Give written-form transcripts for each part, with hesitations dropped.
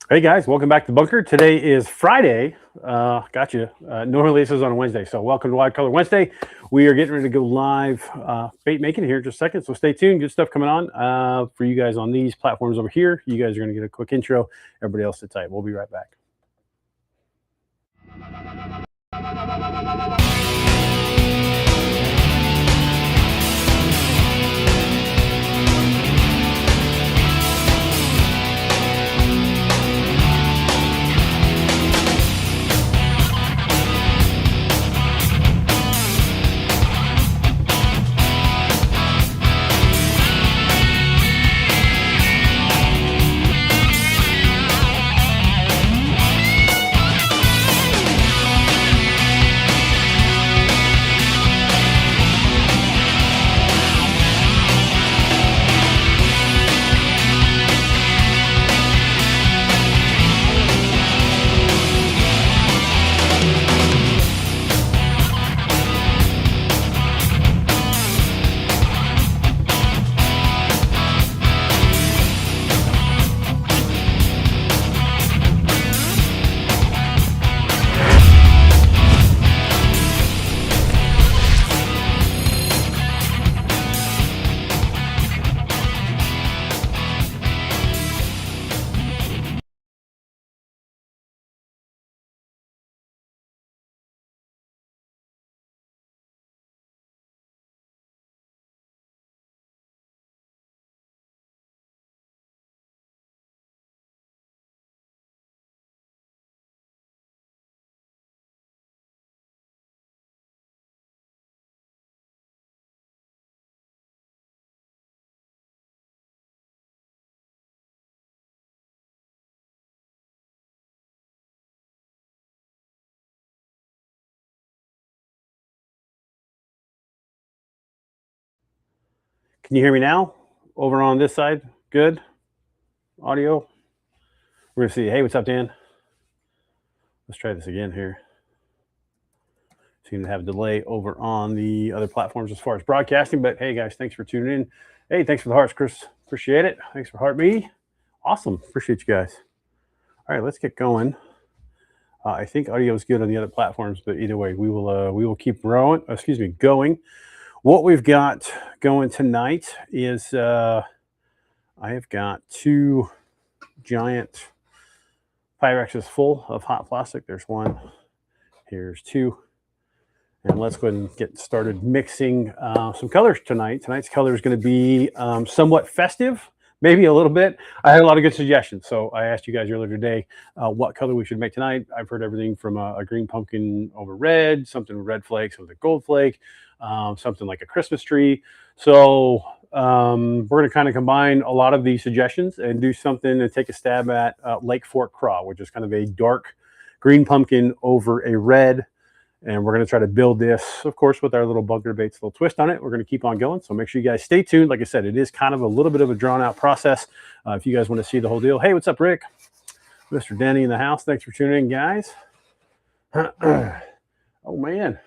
Hey guys, welcome back to Bunker. Today is Friday. Gotcha. Normally this is on a Wednesday, so welcome to Wide Color Wednesday. We are getting ready to go live bait making here in just a second, so stay tuned. Good stuff coming on for you guys on these platforms over here. You guys are going to get a quick intro. Everybody else sit tight. We'll be right back. Can you hear me now? Over on this side? Good? Audio? We're going to see. Hey, what's up, Dan? Let's try this again here. Seem to have a delay over on the other platforms as far as broadcasting, but hey guys, thanks for tuning in. Hey, thanks for the hearts, Chris. Appreciate it. Thanks for heart me. Awesome. Appreciate you guys. All right, let's get going. I think audio is good on the other platforms, but either way, we will keep going. What we've got going tonight is I have got two giant Pyrexes full of hot plastic. There's one. Here's two. And let's go ahead and get started mixing some colors tonight. Tonight's color is going to be somewhat festive, maybe a little bit. I had a lot of good suggestions. So I asked you guys earlier today what color we should make tonight. I've heard everything from a green pumpkin over red, something with red flakes, something gold flake, something like a Christmas tree. So we're going to kind of combine a lot of these suggestions and do something and take a stab at Lake Fork Craw, which is kind of a dark green pumpkin over a red. And we're going to try to build this, of course, with our little Bunker Baits little twist on it. We're going to keep on going. So make sure you guys stay tuned. Like I said, it is kind of a little bit of a drawn out process. If you guys want to see the whole deal. Hey, what's up, Rick? Mr. Denny in the house. Thanks for tuning in, guys. Oh, man.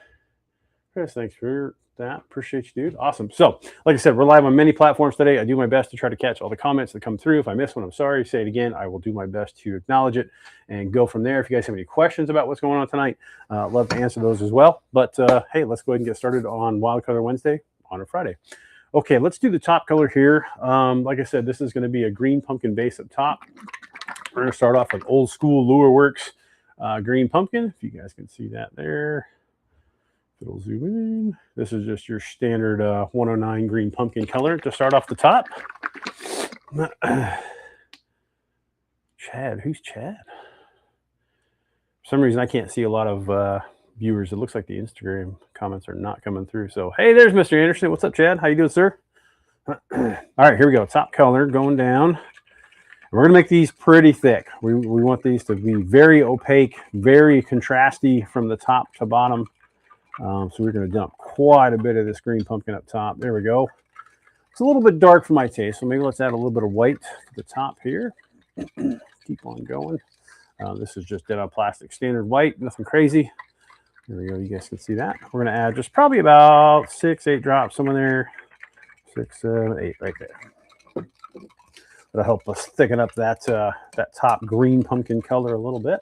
Chris, thanks for that. Appreciate you, dude. Awesome. So, like I said, we're live on many platforms today. I do my best to try to catch all the comments that come through. If I miss one, I'm sorry. Say it again. I will do my best to acknowledge it and go from there. If you guys have any questions about what's going on tonight, love to answer those as well. But hey, let's go ahead and get started on Wild Color Wednesday on a Friday. Okay, let's do the top color here. Like I said, this is going to be a green pumpkin base up top. We're going to start off with Old School Lure Works green pumpkin. If you guys can see that there. It'll zoom in. This is just your standard 109 green pumpkin color to start off the top. Chad, who's Chad? For some reason, I can't see a lot of viewers. It looks like the Instagram comments are not coming through. So, hey, there's Mr. Anderson. What's up, Chad? How you doing, sir? All right, here we go. Top color going down. We're going to make these pretty thick. We want these to be very opaque, very contrasty from the top to bottom. So we're going to dump quite a bit of this green pumpkin up top. There we go. It's a little bit dark for my taste, so maybe let's add a little bit of white to the top here. Keep on going. This is just dead on plastic standard white, nothing crazy. There we go. You guys can see that. We're going to add just probably about 6, 8 drops, somewhere there. 6, 7, 8 right there. That'll help us thicken up that that top green pumpkin color a little bit.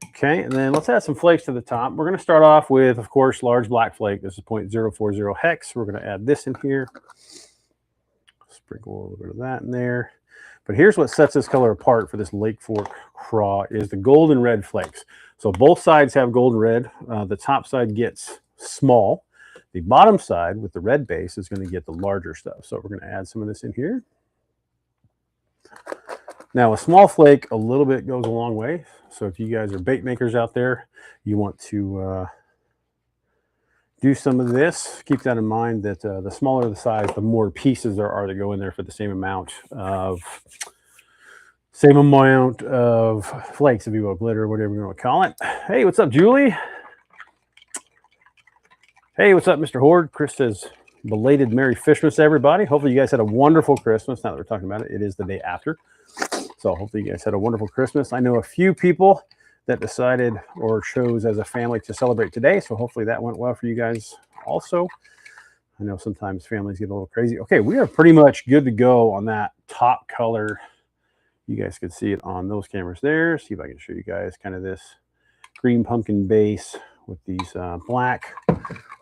Okay, and then let's add some flakes to the top. We're going to start off with, of course, large black flake. This is 0.040 hex. We're going to add this in here. Sprinkle a little bit of that in there. But here's what sets this color apart for this Lake Fork craw is the golden red flakes. So both sides have golden red. The top side gets small. The bottom side with the red base is going to get the larger stuff. So we're going to add some of this in here. Now a small flake, a little bit goes a long way. So if you guys are bait makers out there, you want to do some of this. Keep that in mind that the smaller the size, the more pieces there are that go in there for the same amount of flakes, if you will, glitter, whatever you want to call it. Hey, what's up, Julie? Hey, what's up, Mr. Horde? Chris says, belated Merry Fishmas, everybody. Hopefully you guys had a wonderful Christmas. Now that we're talking about it, it is the day after. So hopefully you guys had a wonderful Christmas. I know a few people that decided or chose as a family to celebrate today. So hopefully that went well for you guys also. I know sometimes families get a little crazy. Okay, we are pretty much good to go on that top color. You guys can see it on those cameras there. See if I can show you guys kind of this green pumpkin base with these black,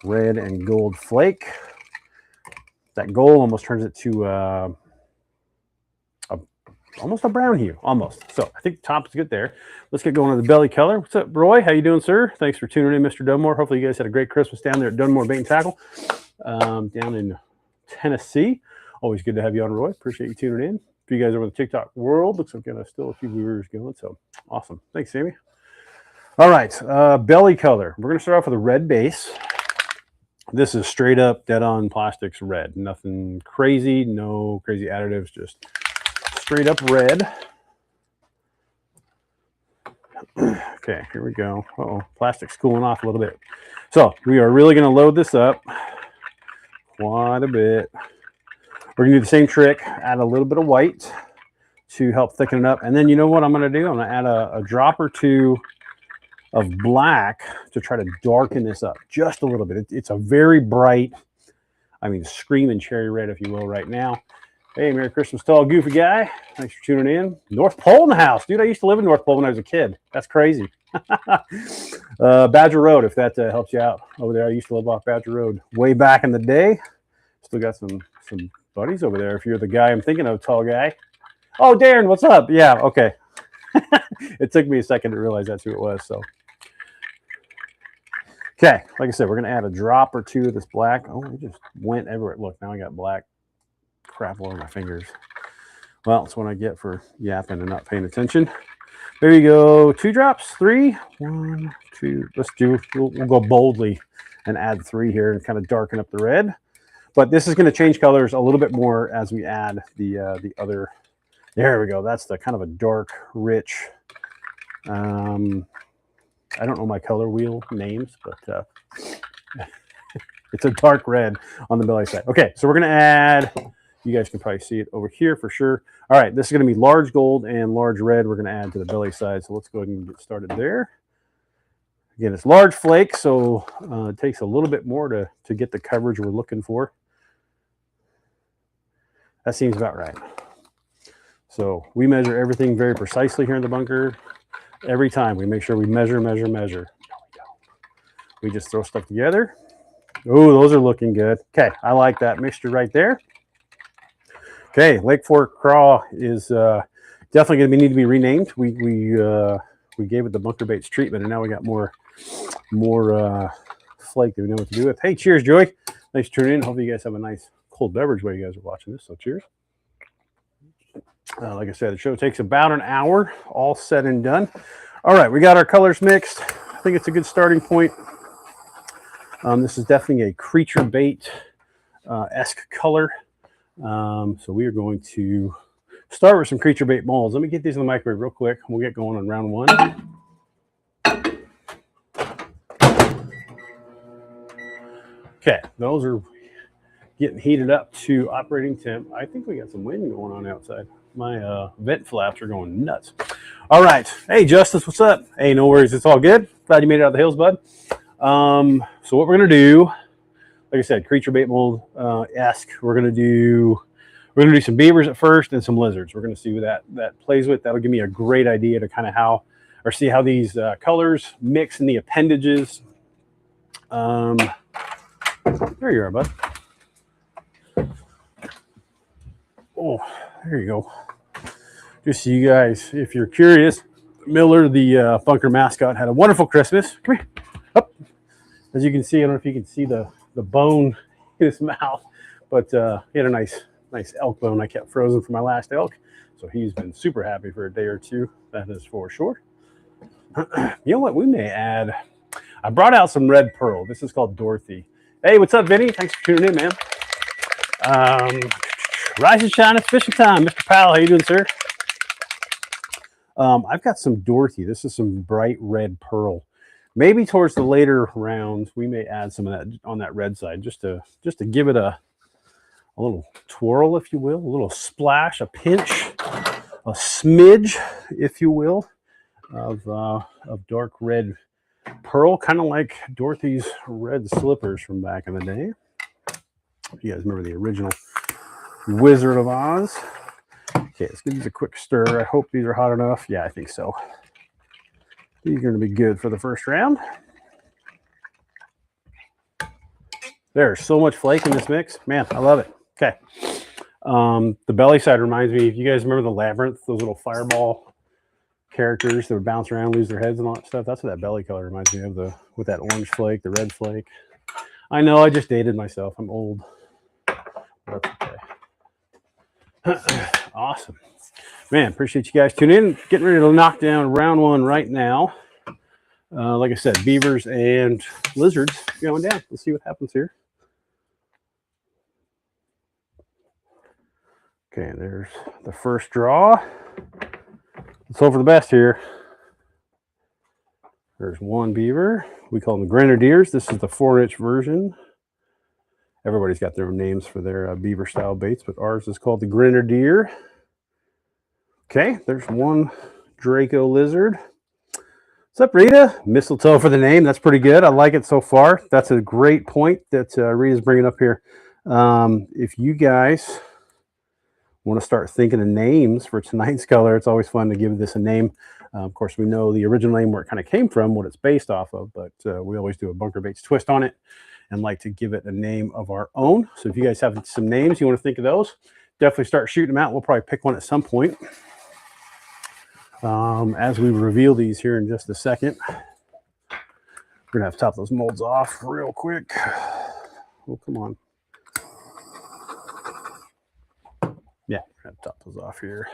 red, and gold flake. That gold almost turns it to almost a brown hue, almost. So I think the top is good there. Let's get going on the belly color. What's up, Roy? How you doing, sir? Thanks for tuning in, Mr. Dunmore. Hopefully you guys had a great Christmas down there at Dunmore Bait and Tackle down in Tennessee. Always good to have you on, Roy. Appreciate you tuning in. For you guys over the TikTok world, looks like we've got still a few viewers going, so awesome. Thanks, Sammy. All right, belly color. We're going to start off with a red base. This is straight up dead-on plastics red. Nothing crazy, no crazy additives, just straight up red. Okay, here we go. Uh-oh, plastic's cooling off a little bit. So we are really going to load this up quite a bit. We're going to do the same trick, add a little bit of white to help thicken it up. And then you know what I'm going to do? I'm going to add a drop or two of black to try to darken this up just a little bit. It's a very bright, I mean, screaming cherry red, if you will, right now. Hey, Merry Christmas, tall, goofy guy. Thanks for tuning in. North Pole in the house. Dude, I used to live in North Pole when I was a kid. That's crazy. Badger Road, if that helps you out over there. I used to live off Badger Road way back in the day. Still got some buddies over there. If you're the guy I'm thinking of, tall guy. Oh, Darren, what's up? Yeah, okay. It took me a second to realize that's who it was. So, okay, like I said, we're going to add a drop or two of this black. Oh, it just went everywhere. Look, now I got black crap all over my fingers. Well, it's what I get for yapping and not paying attention. There you go. 2 drops, 3, 1, 2. We'll go boldly and add 3 here and kind of darken up the red. But this is going to change colors a little bit more as we add the other. There we go. That's the kind of a dark, rich. I don't know my color wheel names, but it's a dark red on the belly side. Okay, so we're going to add. You guys can probably see it over here for sure. All right, this is going to be large gold and large red. We're going to add to the belly side. So let's go ahead and get started there. Again, it's large flake, so it takes a little bit more to get the coverage we're looking for. That seems about right. So we measure everything very precisely here in the bunker. Every time we make sure we measure. No, we don't. We just throw stuff together. Oh, those are looking good. Okay, I like that mixture right there. Okay, Lake Fork craw is definitely going to need to be renamed. We gave it the bunker baits treatment, and now we got more flake that we know what to do with. Hey, cheers, Joey. Thanks for tuning in. Hope you guys have a nice cold beverage while you guys are watching this. So cheers. Like I said, the show takes about an hour, all said and done. All right, we got our colors mixed. I think it's a good starting point. This is definitely a creature bait esque color. So we are going to start with some creature bait molds. Let me get these in the microwave real quick. We'll get going on round 1. Okay, those are getting heated up to operating temp. I think we got some wind going on outside. My vent flaps are going nuts. All right. Hey, Justice, what's up? Hey, no worries. It's all good. Glad you made it out of the hills, bud. So what we're going to do, like I said, creature bait mold esque. We're going to do We're going to do some beavers at first and some lizards. We're going to see what that plays with. That'll give me a great idea to kind of see how these colors mix in the appendages. There you are, bud. Oh, there you go. Just so you guys, if you're curious, Miller, the bunker mascot, had a wonderful Christmas. Come here. Up. As you can see, I don't know if you can see the bone in his mouth, but he had a nice elk bone I kept frozen for my last elk. So he's been super happy for a day or two. That is for sure. You know what? We may add. I brought out some red pearl. This is called Dorothy. Hey, what's up, Vinny? Thanks for tuning in, man. Rise and shine, it's fishing time. Mr. Powell, how you doing, sir? I've got some Dorothy. This is some bright red pearl. Maybe towards the later rounds, we may add some of that on that red side, just to give it a little twirl, if you will, a little splash, a pinch, a smidge, if you will, of dark red pearl, kind of like Dorothy's red slippers from back in the day. If you guys remember the original Wizard of Oz. Okay, let's give these a quick stir. I hope these are hot enough. Yeah, I think so. These are going to be good for the first round. There's so much flake in this mix. Man, I love it. Okay. The belly side reminds me, if you guys remember the Labyrinth, those little fireball characters that would bounce around, lose their heads and all that stuff. That's what that belly color reminds me of, with that orange flake, the red flake. I know, I just dated myself. I'm old. That's okay. Awesome. Man, appreciate you guys tuning in. Getting ready to knock down round one right now. Like I said, beavers and lizards going down. Let's see what happens here. Okay, there's the first draw. Let's hope for the best here. There's one beaver. We call them the Grenadiers. This is the 4-inch version. Everybody's got their names for their beaver style baits, but ours is called the Grenadier. Okay, there's one Draco lizard. What's up, Rita? Mistletoe for the name. That's pretty good. I like it so far. That's a great point that Rita's bringing up here. If you guys want to start thinking of names for tonight's color, it's always fun to give this a name. Of course, we know the original name, where it kind of came from, what it's based off of, but we always do a Bunker Baits twist on it and like to give it a name of our own. So if you guys have some names, you want to think of those, definitely start shooting them out. We'll probably pick one at some point. As we reveal these here in just a second, we're going to have to top those molds off real quick. Oh, come on. Yeah, we're going to have to top those off here.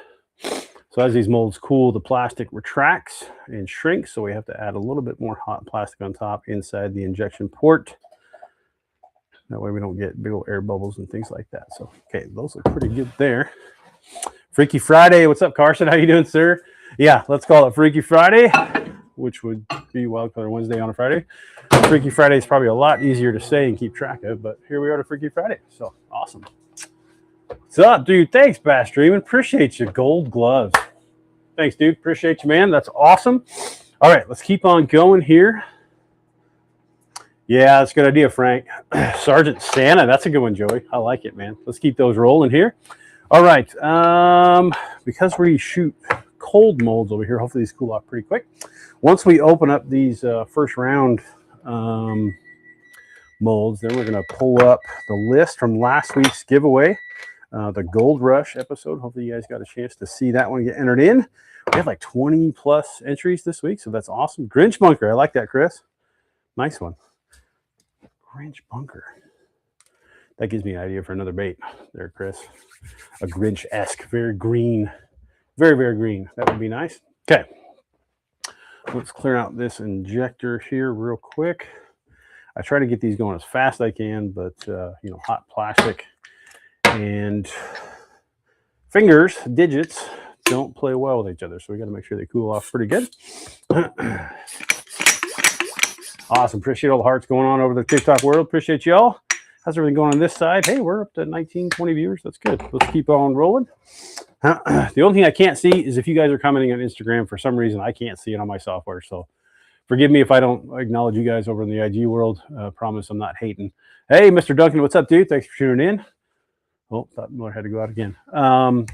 So as these molds cool, the plastic retracts and shrinks, so we have to add a little bit more hot plastic on top inside the injection port. That way we don't get big old air bubbles and things like that. So, okay, those look pretty good there. Freaky Friday, what's up, Carson? How you doing, sir? Yeah, let's call it Freaky Friday, which would be Wild Color Wednesday on a Friday. Freaky Friday is probably a lot easier to say and keep track of, but here we are to Freaky Friday. So, awesome. What's up, dude? Thanks, Bass Dreaming. Appreciate you. Gold gloves. Thanks, dude. Appreciate you, man. That's awesome. All right, let's keep on going here. Yeah, that's a good idea, Frank. Sergeant Santa. That's a good one, Joey. I like it, man. Let's keep those rolling here. All right. Because we shoot cold molds over here, hopefully these cool off pretty quick. Once we open up these first round molds, then we're going to pull up the list from last week's giveaway. The Gold Rush episode. Hopefully you guys got a chance to see that one get entered in. We have like 20 plus entries this week, so that's awesome. Grinch Bunker. I like that, Chris. Nice one. Grinch Bunker. That gives me an idea for another bait there, Chris. A Grinch-esque, very green. Very, very green. That would be nice. Okay. Let's clear out this injector here real quick. I try to get these going as fast as I can, but, you know, hot plastic and fingers, digits, don't play well with each other. So we got to make sure they cool off pretty good. Awesome. Appreciate all the hearts going on over the TikTok world. Appreciate y'all. How's everything going on this side? Hey, we're up to 19, 20 viewers. That's good. Let's keep on rolling. The only thing I can't see is if you guys are commenting on Instagram. For some reason, I can't see it on my software. So forgive me if I don't acknowledge you guys over in the IG world. Promise I'm not hating. Hey, Mr. Duncan, what's up, dude? Thanks for tuning in. Oh, thought Miller had to go out again.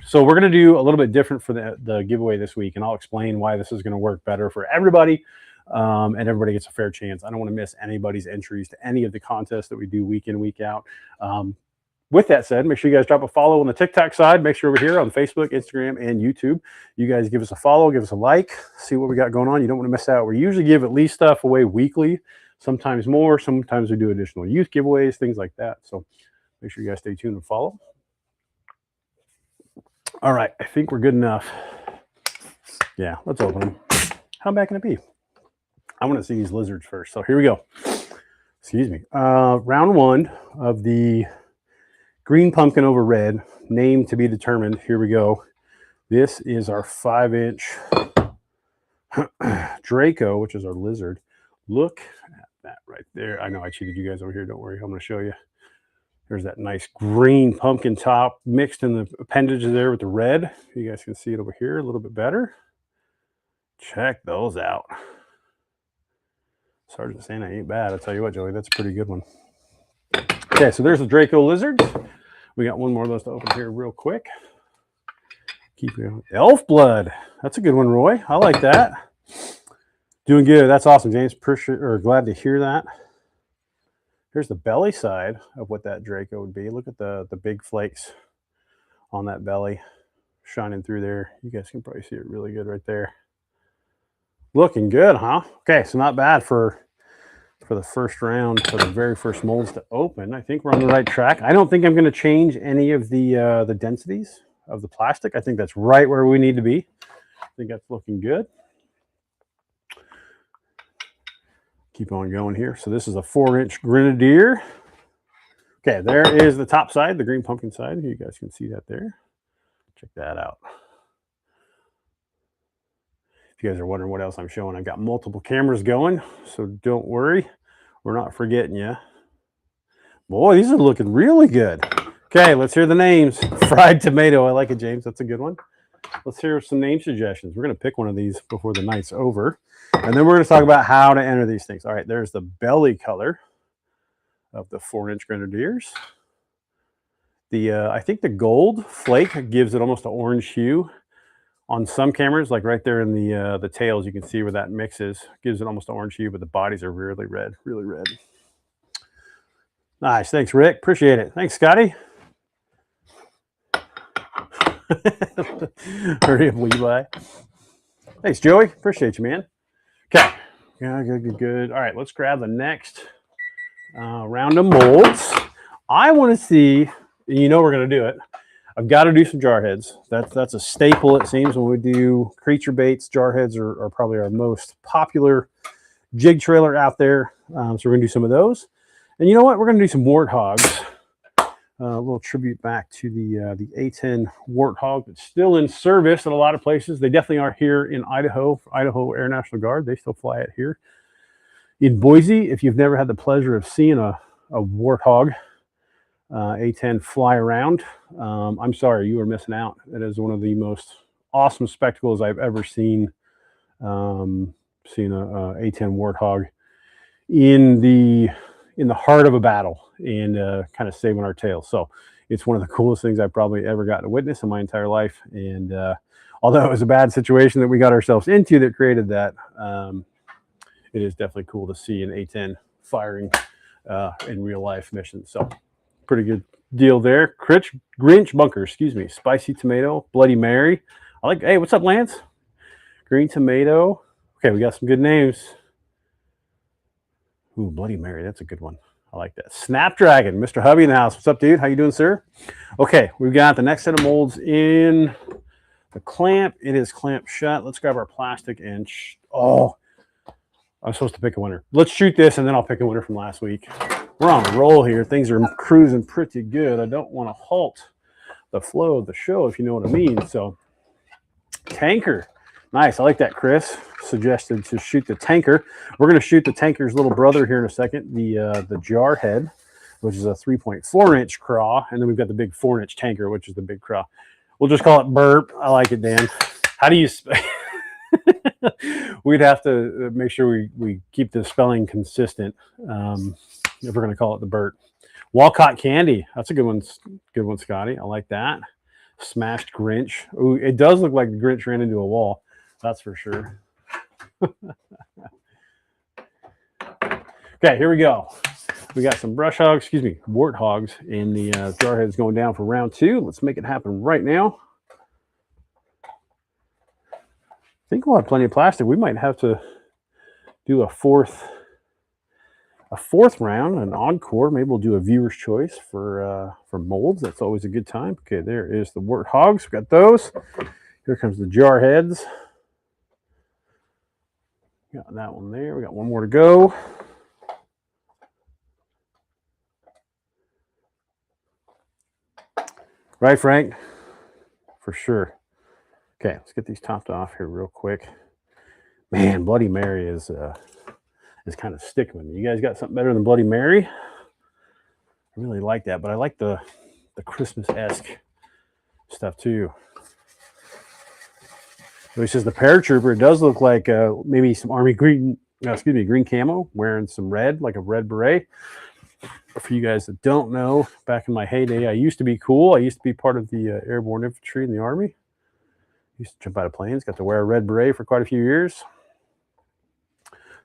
So we're going to do a little bit different for the giveaway this week, and I'll explain why this is going to work better for everybody, and everybody gets a fair chance. I don't want to miss anybody's entries to any of the contests that we do week in, week out. With that said, make sure you guys drop a follow on the TikTok side. Make sure over here on Facebook, Instagram, and YouTube, you guys give us a follow, give us a like, see what we got going on. You don't want to miss out. We usually give at least stuff away weekly, sometimes more. Sometimes we do additional youth giveaways, things like that. So make sure you guys stay tuned and follow. All right, I think we're good enough. Yeah, let's open them. How bad can it be? I want to see these lizards first. So here we go. Excuse me. Round one of the green pumpkin over red, name to be determined. Here we go. This is our 5-inch Draco, which is our lizard. Look at that right there. I know I cheated you guys over here. Don't worry. I'm going to show you. There's that nice green pumpkin top mixed in the appendages there with the red. You guys can see it over here a little bit better. Check those out. Sergeant Santa ain't bad. I'll tell you what, Joey, that's a pretty good one. Okay, so there's the Draco lizards. We got one more of those to open here real quick. Keep going. Elf blood. That's a good one, Roy. I like that. Doing good. That's awesome, James. Glad to hear that. Here's the belly side of what that Draco would be. Look at the big flakes on that belly shining through there. You guys can probably see it really good right there. Looking good, huh? Okay, so not bad for the first round, for the very first molds to open. I think we're on the right track. I don't think I'm going to change any of the densities of the plastic. I think that's right where we need to be. I think that's looking good. Keep on going here. So this is a 4-inch Grenadier. Okay, there is the top side, the green pumpkin side. You guys can see that there. Check that out. If you guys are wondering what else I'm showing, I've got multiple cameras going, so don't worry. We're not forgetting you. Boy, these are looking really good. Okay, let's hear the names. Fried tomato. I like it, James. That's a good one. Let's hear some name suggestions. We're going to pick one of these before the night's over. And then we're going to talk about how to enter these things. All right, there's the belly color of the 4-inch Grenadiers. I think the gold flake gives it almost an orange hue. On some cameras, like right there in the tails, you can see where that mixes. Gives it almost an orange hue, but the bodies are really red, really red. Nice. Thanks, Rick. Appreciate it. Thanks, Scotty. Hurry up, Levi. Thanks, Joey. Appreciate you, man. Okay. Yeah, good. All right, let's grab the next round of molds. I want to see, you know we're going to do it. I've got to do some jar heads. That's a staple, it seems, when we do creature baits. Jar heads are probably our most popular jig trailer out there. So we're going to do some of those. And you know what? We're going to do some warthogs. A little tribute back to the A10 Warthog that's still in service at a lot of places. They definitely are here in Idaho, Idaho Air National Guard. They still fly it here. In Boise, if you've never had the pleasure of seeing a Warthog A10 fly around, I'm sorry, you are missing out. It is one of the most awesome spectacles I've ever seen. Seen a A10 Warthog in the heart of a battle and kind of saving our tails. So it's one of the coolest things I've probably ever gotten to witness in my entire life. And although it was a bad situation that we got ourselves into that created that, it is definitely cool to see an A10 firing in real life missions. So pretty good deal there. Grinch bunker, excuse me. Spicy tomato, Bloody Mary. I like, hey, what's up, Lance? Green tomato. Okay, we got some good names. Ooh, Bloody Mary, that's a good one. I like that. Snapdragon, Mr. Hubby in the house. What's up, dude? How you doing, sir? Okay, we've got the next set of molds in the clamp. It is clamped shut. Let's grab our plastic and oh, I'm supposed to pick a winner. Let's shoot this and then I'll pick a winner from last week. We're on a roll here. Things are cruising pretty good. I don't want to halt the flow of the show, if you know what I mean. So, tanker. Nice. I like that, Chris. Suggested to shoot the tanker. We're going to shoot the tanker's little brother here in a second, the Jarhead, which is a 3.4-inch craw. And then we've got the big 4-inch tanker, which is the big craw. We'll just call it Burp. I like it, Dan. How do you we'd have to make sure we keep the spelling consistent if we're going to call it the Burt. Walcott candy. That's a good one. Good one, Scotty. I like that. Smashed Grinch. Ooh, it does look like the Grinch ran into a wall. That's for sure. Okay, here we go. We got some warthogs in the Jarheads going down for round 2. Let's make it happen right now. I think we'll have plenty of plastic. We might have to do a fourth round, an encore. Maybe we'll do a viewer's choice for molds. That's always a good time. Okay, there is the warthogs. We got those. Here comes the Jarheads. Got that one there. We got one more to go. Right, Frank? For sure. Okay, let's get these topped off here real quick. Man, Bloody Mary is kind of sticking with me. You guys got something better than Bloody Mary? I really like that, but I like the Christmas-esque stuff too. So he says the paratrooper, it does look like maybe some Army green camo, wearing some red, like a red beret. For you guys that don't know, back in my heyday, I used to be cool. I used to be part of the airborne infantry in the Army. Used to jump out of planes, got to wear a red beret for quite a few years.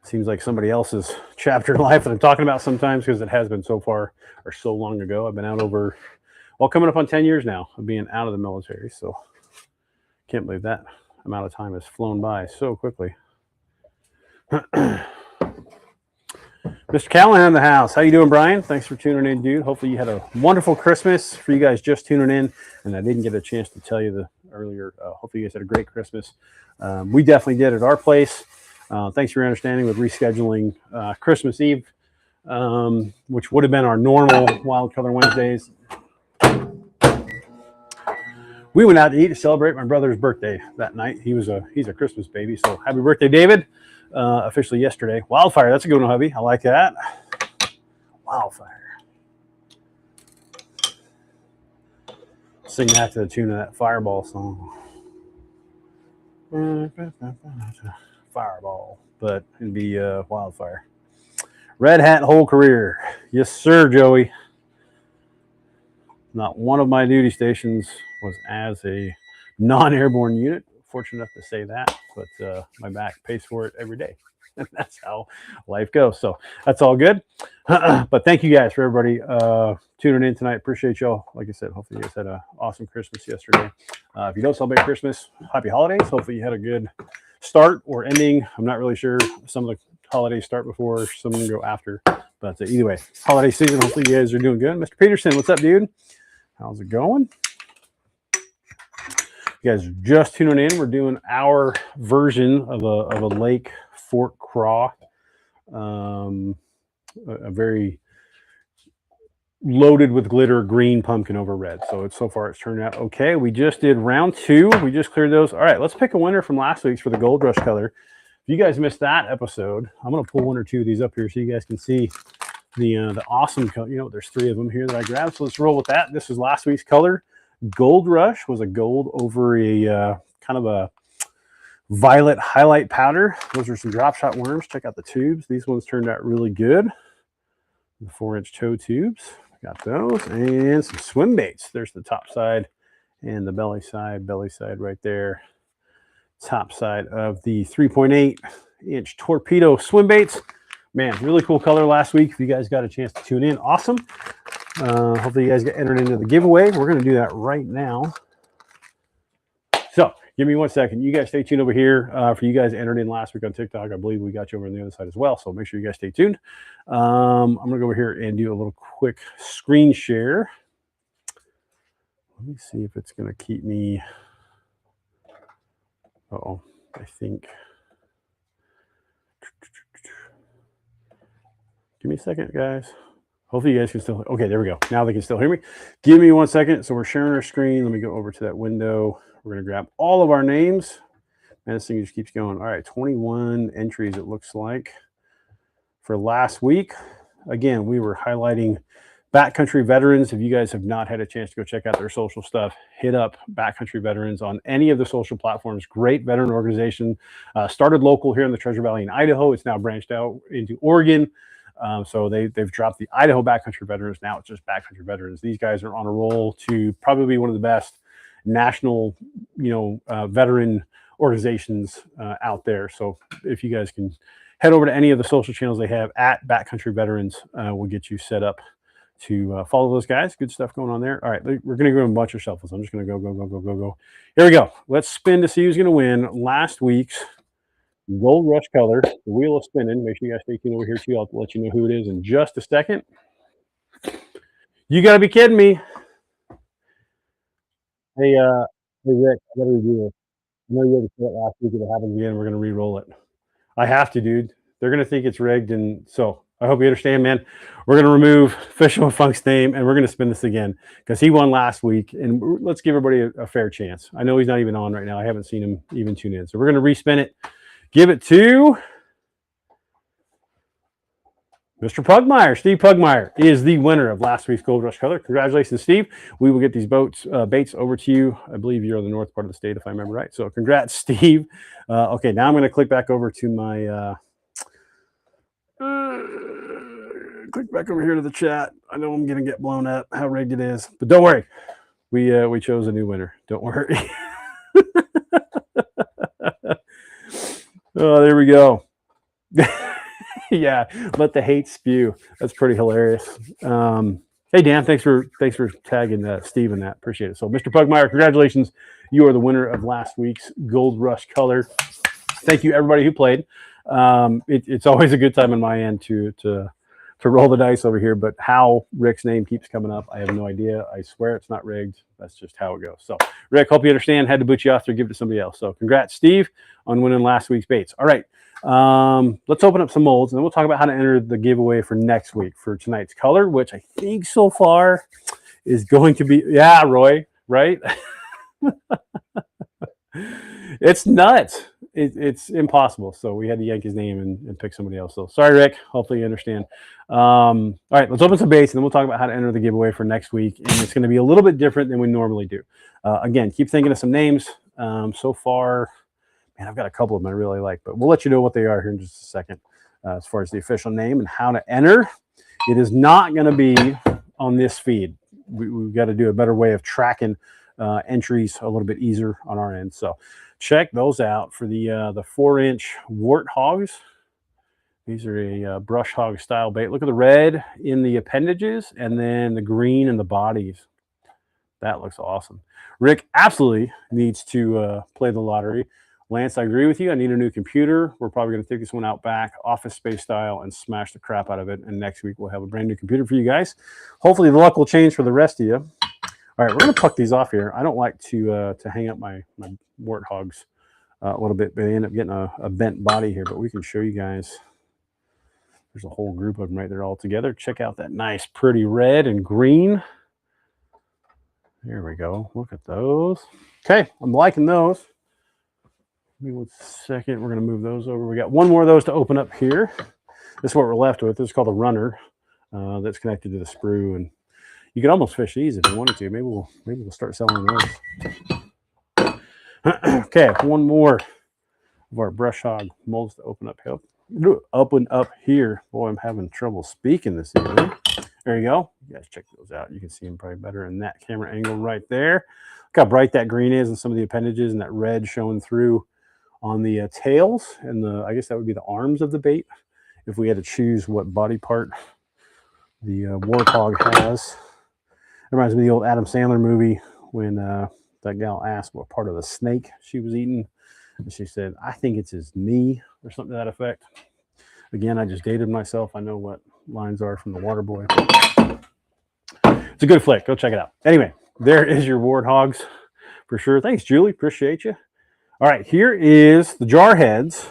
Seems like somebody else's chapter in life that I'm talking about sometimes, because it has been so far or so long ago. I've been out over, well, coming up on 10 years now of being out of the military. So can't believe that amount of time has flown by so quickly. Mr. Callahan in the house. How you doing, Brian? Thanks for tuning in, dude. Hopefully you had a wonderful Christmas. For you guys just tuning in, and I didn't get a chance to tell you earlier, hopefully you guys had a great Christmas. We definitely did at our place. Thanks for your understanding with rescheduling Christmas Eve, which would have been our normal Wild Color Wednesdays. We went out to eat to celebrate my brother's birthday that night. He's a Christmas baby, so happy birthday, David. Officially yesterday. Wildfire, that's a good one, hubby. I like that. Wildfire. Sing that to the tune of that Fireball song. Fireball, but it'd be Wildfire. Red Hat whole career. Yes, sir, Joey. Not one of my duty stations was as a non-airborne unit. Fortunate enough to say that, but my back pays for it every day. And that's how life goes. So that's all good. But thank you guys for everybody tuning in tonight. Appreciate y'all. Like I said, hopefully you guys had an awesome Christmas yesterday. If you don't celebrate Christmas, happy holidays. Hopefully you had a good start or ending. I'm not really sure. Some of the holidays start before, some of them go after. But either way, holiday season, hopefully you guys are doing good. Mr. Peterson, what's up, dude? How's it going? You guys are just tuning in. We're doing our version of a Lake Fort Craw, a very loaded with glitter green pumpkin over red. So far it's turned out okay. We just did round 2. We just cleared those. All right, let's pick a winner from last week's for the Gold Rush color. If you guys missed that episode, I'm going to pull one or two of these up here so you guys can see the awesome color. You know, there's 3 of them here that I grabbed. So let's roll with that. This is last week's color. Gold Rush was a gold over a kind of a violet highlight powder. Those are some drop shot worms. Check out the tubes. These ones turned out really good. The 4-inch toe tubes. Got those. And some swim baits. There's the top side and the belly side right there. Top side of the 3.8-inch torpedo swim baits. Man, really cool color last week. If you guys got a chance to tune in, awesome. Hopefully you guys get entered into the giveaway. We're going to do that right now. So give me 1 second. You guys stay tuned over here. For you guys entered in last week on TikTok, I believe we got you over on the other side as well. So make sure you guys stay tuned. I'm going to go over here and do a little quick screen share. Let me see if it's going to keep me. Uh-oh, I think. Give me a second, guys. Hopefully you guys can still, okay, there we go. Now they can still hear me. Give me 1 second. So we're sharing our screen. Let me go over to that window. We're going to grab all of our names. And this thing just keeps going. All right, 21 entries it looks like for last week. Again, we were highlighting Backcountry Veterans. If you guys have not had a chance to go check out their social stuff, hit up Backcountry Veterans on any of the social platforms. Great veteran organization. Started local here in the Treasure Valley in Idaho. It's now branched out into Oregon. So they've dropped the Idaho Backcountry Veterans. Now it's just Backcountry Veterans. These guys are on a roll to probably be one of the best national, veteran organizations out there. So if you guys can head over to any of the social channels they have at Backcountry Veterans, we'll get you set up to follow those guys. Good stuff going on there. All right, we're going to go a bunch of shuffles. I'm just going to go. Here we go. Let's spin to see who's going to win last week's Gold Rush color. The wheel is spinning. Make sure you guys stay tuned over here too. I'll let you know who it is in just a second. You got to be kidding me. Hey, Rick, I got to review it. I know you had to say it last week. If it happens again, we're going to re-roll it. I have to, dude. They're going to think it's rigged, and so I hope you understand, man. We're going to remove Fishing with Funk's name, and we're going to spin this again because he won last week, and let's give everybody a fair chance. I know he's not even on right now. I haven't seen him even tune in, so we're going to respin it. Give it to Mr. Pugmire. Steve Pugmire is the winner of last week's Gold Rush color. Congratulations, Steve. We will get these baits over to you. I believe you're in the north part of the state, if I remember right. So congrats, Steve. Okay, now I'm going to click back over to my click back over here to the chat. I know I'm going to get blown up how rigged it is, but don't worry. We chose a new winner. Don't worry. Oh, there we go. Yeah, let the hate spew. That's pretty hilarious. Hey Dan, thanks for tagging Steve in that. Appreciate it. So Mr. Pugmire, congratulations. You are the winner of last week's Gold Rush color. Thank you everybody who played. It's always a good time on my end to roll the dice over here, but how Rick's name keeps coming up, I have no idea. I swear it's not rigged. That's just how it goes. So Rick, hope you understand. Had to boot you off there, give it to somebody else. So congrats, Steve, on winning last week's baits. All right. Let's open up some molds, and then we'll talk about how to enter the giveaway for next week for tonight's color, which I think so far is going to be, yeah, Roy, right? It's nuts. It's impossible. So we had to yank his name and pick somebody else. So sorry, Rick. Hopefully you understand. All right, let's open some baits, and then we'll talk about how to enter the giveaway for next week. And it's going to be a little bit different than we normally do. Again, keep thinking of some names. So far, man, I've got a couple of them I really like, but we'll let you know what they are here in just a second. As far as the official name and how to enter, it is not going to be on this feed. We've got to do a better way of tracking entries a little bit easier on our end. So check those out for the 4-inch warthogs. These are a brush hog style bait. Look at the red in the appendages and then the green in the bodies. That looks awesome. Rick absolutely needs to play the lottery. Lance, I agree with you. I need a new computer. We're probably going to take this one out back, office space style, and smash the crap out of it. And next week we'll have a brand new computer for you guys. Hopefully the luck will change for the rest of you. All right, we're going to pluck these off here. I don't like to hang up my warthogs a little bit, but they end up getting a bent body here. But we can show you guys. There's a whole group of them right there all together. Check out that nice, pretty red and green. There we go. Look at those. Okay, I'm liking those. Give me 1 second. We're going to move those over. We got one more of those to open up here. This is what we're left with. This is called a runner that's connected to the sprue, and you could almost fish these if you wanted to. Maybe we'll start selling those. Okay, one more of our brush hog molds to open up here. Open up here. Boy, I'm having trouble speaking this evening. There you go. You guys check those out. You can see them probably better in that camera angle right there. Look how bright that green is and some of the appendages, and that red showing through on the tails and I guess that would be the arms of the bait if we had to choose what body part the warthog has. It reminds me of the old Adam Sandler movie when that gal asked what part of the snake she was eating, and she said, I think it's his knee or something to that effect. Again, I just dated myself. I know what lines are from The Waterboy. It's a good flick. Go check it out. Anyway, there is your warthogs for sure. Thanks, Julie. Appreciate you. All right, here is the Jarheads.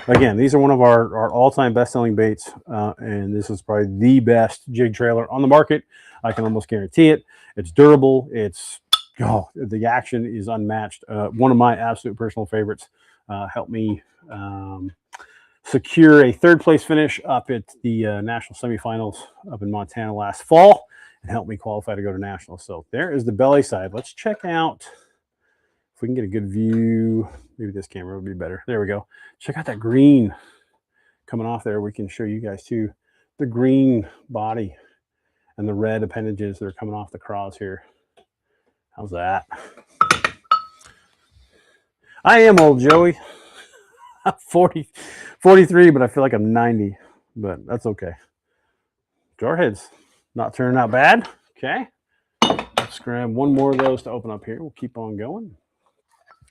Again, these are one of our all-time best-selling baits, and this is probably the best jig trailer on the market. I can almost guarantee it. It's durable. The action is unmatched. One of my absolute personal favorites. Helped me secure a third-place finish up at the national semifinals up in Montana last fall, and helped me qualify to go to nationals. So there is the belly side. Let's check out. If we can get a good view, maybe this camera would be better. There we go. Check out that green coming off there. We can show you guys too the green body and the red appendages that are coming off the craws here. How's that? I am old, Joey. I'm 43, but I feel like I'm 90, but that's okay. Jarhead's not turning out bad. Okay. Let's grab one more of those to open up here. We'll keep on going.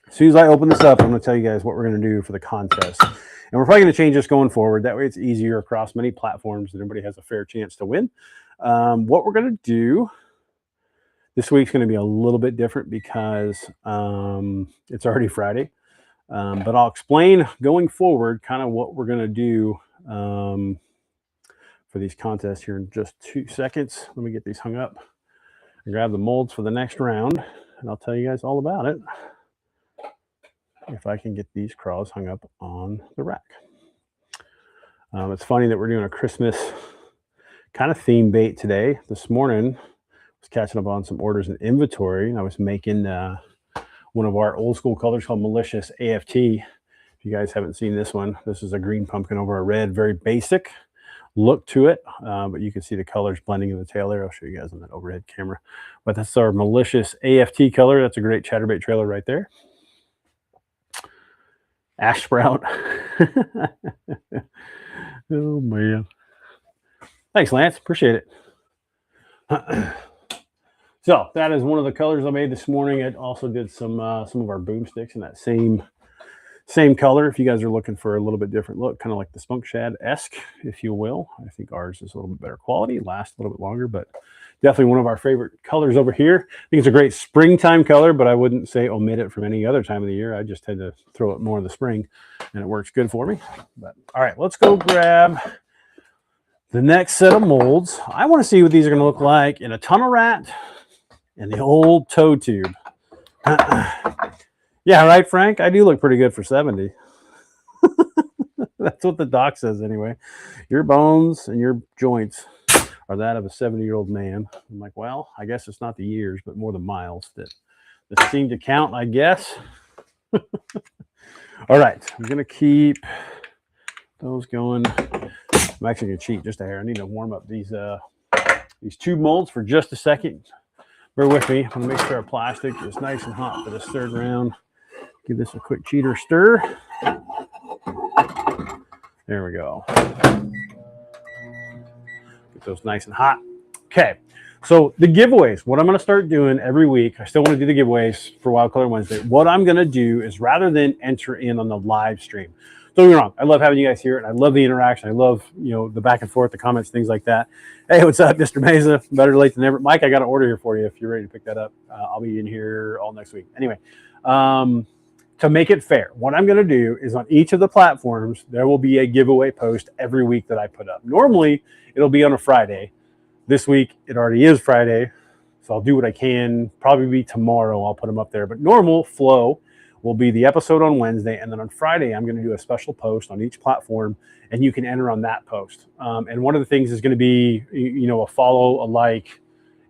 As soon as I open this up, I'm going to tell you guys what we're going to do for the contest. And we're probably going to change this going forward. That way it's easier across many platforms and everybody has a fair chance to win. What we're going to do this week's going to be a little bit different because it's already Friday. But I'll explain going forward kind of what we're going to do for these contests here in just 2 seconds. Let me get these hung up and grab the molds for the next round, and I'll tell you guys all about it if I can get these craws hung up on the rack. It's funny that we're doing a Christmas kind of theme bait today. This morning, I was catching up on some orders and inventory, and I was making one of our old school colors called Malicious AFT. If you guys haven't seen this one, this is a green pumpkin over a red, very basic look to it, but you can see the colors blending in the tail there. I'll show you guys on that overhead camera. But that's our Malicious AFT color. That's a great chatterbait trailer right there. Ash sprout. Oh man. Thanks, Lance. Appreciate it. So that is one of the colors I made this morning. I also did some of our boomsticks in that same color. If you guys are looking for a little bit different look, kind of like the Spunk Shad-esque, if you will. I think ours is a little bit better quality, lasts a little bit longer, but definitely one of our favorite colors over here. I think it's a great springtime color, but I wouldn't say omit it from any other time of the year. I just tend to throw it more in the spring, and it works good for me. But all right, let's go grab the next set of molds. I want to see what these are going to look like in a tunnel rat and the old toe tube. Yeah, right, Frank? I do look pretty good for 70. That's what the doc says anyway. Your bones and your joints are that of a 70-year-old man. I'm like, well, I guess it's not the years, but more the miles that seem to count, I guess. All right, I'm going to keep those going. I'm actually going to cheat just a hair. I need to warm up these tube molds for just a second. Bear with me. I'm going to make sure our plastic is nice and hot for this third round. Give this a quick cheater stir. There we go. Get those nice and hot. Okay, so the giveaways, what I'm going to start doing every week, I still want to do the giveaways for Wild Color Wednesday. What I'm going to do is rather than enter in on the live stream, don't get me wrong, I love having you guys here, and I love the interaction. I love, the back and forth, the comments, things like that. Hey, what's up, Mr. Mesa? Better late than never. Mike, I got an order here for you if you're ready to pick that up. I'll be in here all next week. Anyway, to make it fair, what I'm going to do is on each of the platforms, there will be a giveaway post every week that I put up. Normally, it'll be on a Friday. This week, it already is Friday, so I'll do what I can. Probably be tomorrow, I'll put them up there. But normal flow will be the episode on Wednesday, and then on Friday, I'm going to do a special post on each platform, and you can enter on that post. And one of the things is going to be, a follow, a like,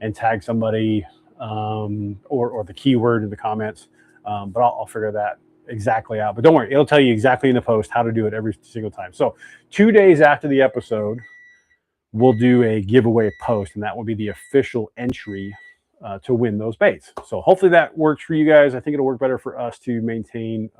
and tag somebody, or the keyword in the comments. But I'll figure that exactly out. But don't worry, it'll tell you exactly in the post how to do it every single time. So 2 days after the episode, we'll do a giveaway post, and that will be the official entry to win those baits. So hopefully that works for you guys. I think it'll work better for us to maintain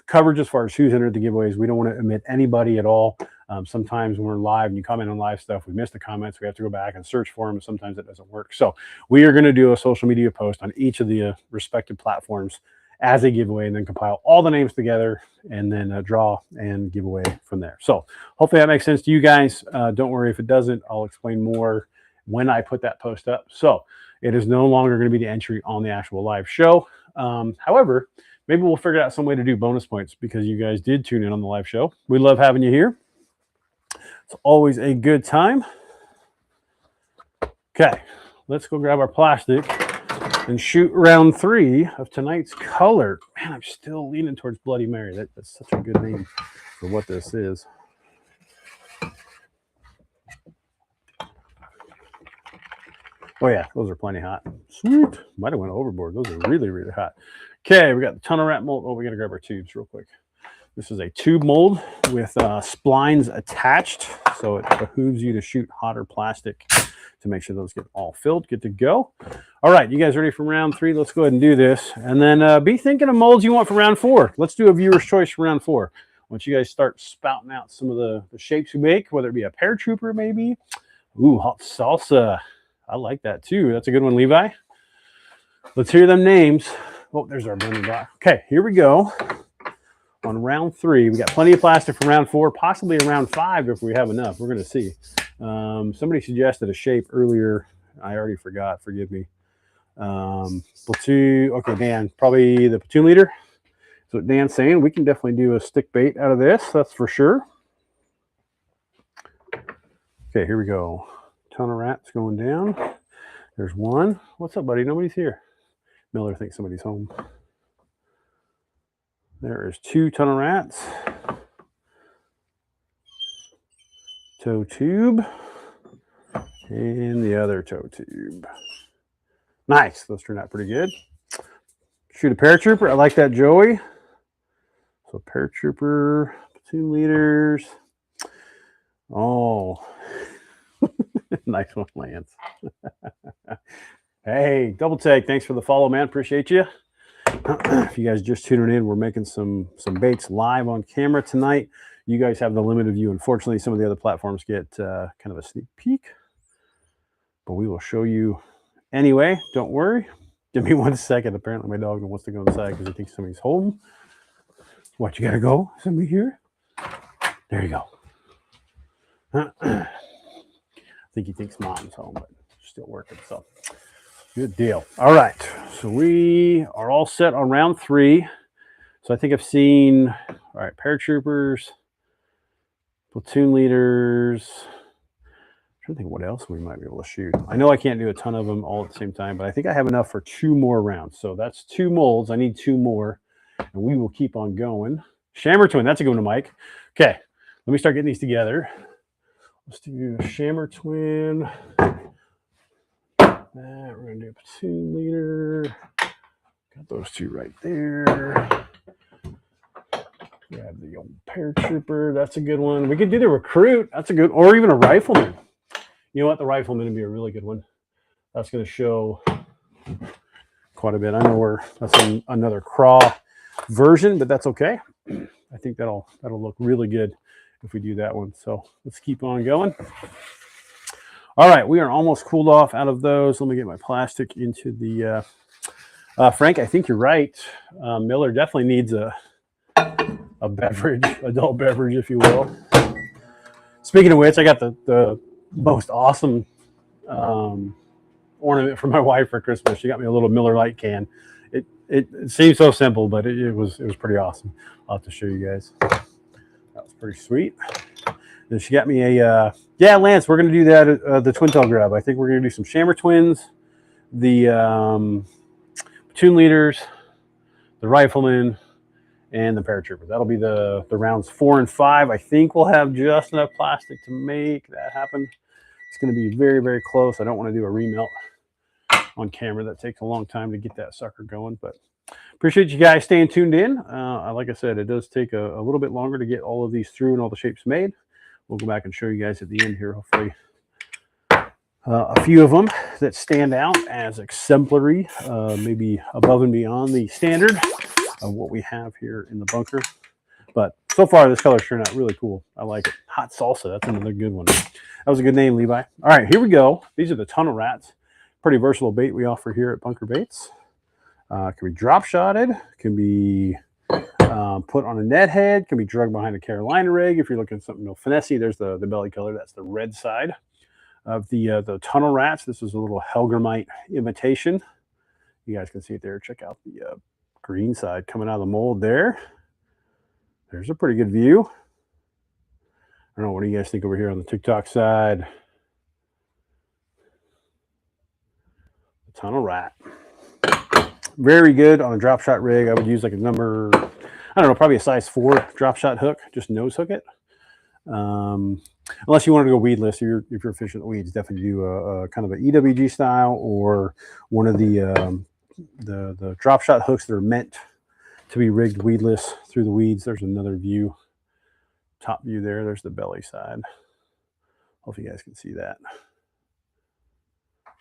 coverage as far as who's entered the giveaways. We don't want to omit anybody at all. Sometimes when we're live and you comment on live stuff, we miss the comments. We have to go back and search for them, and sometimes it doesn't work. So we are going to do a social media post on each of the respective platforms as a giveaway, and then compile all the names together, and then draw and give away from there. So hopefully that makes sense to you guys. Don't worry if it doesn't. I'll explain more when I put that post up. So it is no longer going to be the entry on the actual live show. However, maybe we'll figure out some way to do bonus points because you guys did tune in on the live show. We love having you here. It's always a good time. Okay, let's go grab our plastic and shoot round 3 of tonight's color. Man, I'm still leaning towards Bloody Mary. That's such a good name for what this is. Oh yeah, those are plenty hot. Sweet. Might have went overboard. Those are really, really hot. Okay, we got the tunnel rat mold. Oh, we got to grab our tubes real quick. This is a tube mold with splines attached, so it behooves you to shoot hotter plastic to make sure those get all filled. Good to go. All right, you guys ready for round 3? Let's go ahead and do this. And then be thinking of molds you want for round 4. Let's do a viewer's choice for round 4. Once you guys start spouting out some of the shapes you make, whether it be a paratrooper maybe. Ooh, hot salsa. I like that too. That's a good one, Levi. Let's hear them names. Oh, there's our blending block. Okay, here we go. On round 3, we got plenty of plastic for round 4, possibly around 5 if we have enough. We're going to see. Somebody suggested a shape earlier. I already forgot. Forgive me. Platoon. Okay, Dan. Probably the platoon leader. That's what Dan's saying. We can definitely do a stick bait out of this. That's for sure. Okay, here we go. Ton of rats going down. There's one. What's up, buddy? Nobody's here. Miller thinks somebody's home. There is 2 ton of rats. Toe tube. And the other toe tube. Nice. Those turned out pretty good. Shoot a paratrooper. I like that, Joey. So paratrooper, platoon leaders. Oh. Nice one, Lance. Hey, Double Take. Thanks for the follow, man. Appreciate you. If you guys just tuning in, we're making some baits live on camera tonight. You guys have the limited view. Unfortunately, some of the other platforms get kind of a sneak peek, but we will show you anyway. Don't worry. Give me 1 second. Apparently, my dog wants to go inside because he thinks somebody's home. What, you gotta go? Somebody here? There you go. I think he thinks mom's home, but still working. So good deal. All right. So we are all set on round 3. So I think I've seen, all right, paratroopers, platoon leaders. I'm trying to think what else we might be able to shoot. I know I can't do a ton of them all at the same time, but I think I have enough for 2 more rounds. So that's 2 molds. I need 2 more, and we will keep on going. Shammer twin. That's a good one, Mike. Okay. Let me start getting these together. Let's do a Shammer twin. We're going to do a platoon leader. Got those 2 right there. Grab the old paratrooper. That's a good one. We could do the recruit. That's a good, or even a rifleman. You know what? The rifleman would be a really good one. That's going to show quite a bit. I know that's another craw version, but that's okay. I think that'll look really good if we do that one. So let's keep on going. All right, we are almost cooled off out of those. Let me get my plastic into the Frank, I think you're right. Miller definitely needs a beverage, adult beverage, if you will. Speaking of which, I got the most awesome ornament for my wife for Christmas. She got me a little Miller Lite can. It seems so simple, but it was pretty awesome. I'll have to show you guys. That was pretty sweet. Then she got me a yeah, Lance. We're gonna do that the twin tail grub. I think we're gonna do some Shammer twins, the platoon leaders, the rifleman, and the paratrooper. That'll be the rounds 4 and 5. I think we'll have just enough plastic to make that happen. It's going to be very, very close. I don't want to do a remelt on camera. That takes a long time to get that sucker going, but appreciate you guys staying tuned in. Like I said, it does take a little bit longer to get all of these through and all the shapes made. We'll go back and show you guys at the end here, hopefully, a few of them that stand out as exemplary, maybe above and beyond the standard of what we have here in the bunker. But so far, this color's turned out really cool. I like it. Hot salsa. That's another good one. That was a good name, Levi. All right, here we go. These are the tunnel rats. Pretty versatile bait we offer here at Bunker Baits. Can be drop shotted. Can be put on a net head. Can be drugged behind a Carolina rig. If you're looking at something real finessey, there's the belly color. That's the red side of the tunnel rats. This is a little Hellgrammite imitation. You guys can see it there. Check out the green side coming out of the mold there. There's a pretty good view. I don't know, what do you guys think over here on the TikTok side? The tunnel rat. Very good on a drop shot rig. I would use like a number, I don't know, probably a size 4 drop shot hook. Just nose hook it. Unless you want to go weedless, if you're fishing the weeds, definitely do a kind of an EWG style or one of the drop shot hooks that are meant to be rigged weedless through the weeds. There's another view, top view there. There's the belly side. Hope you guys can see that.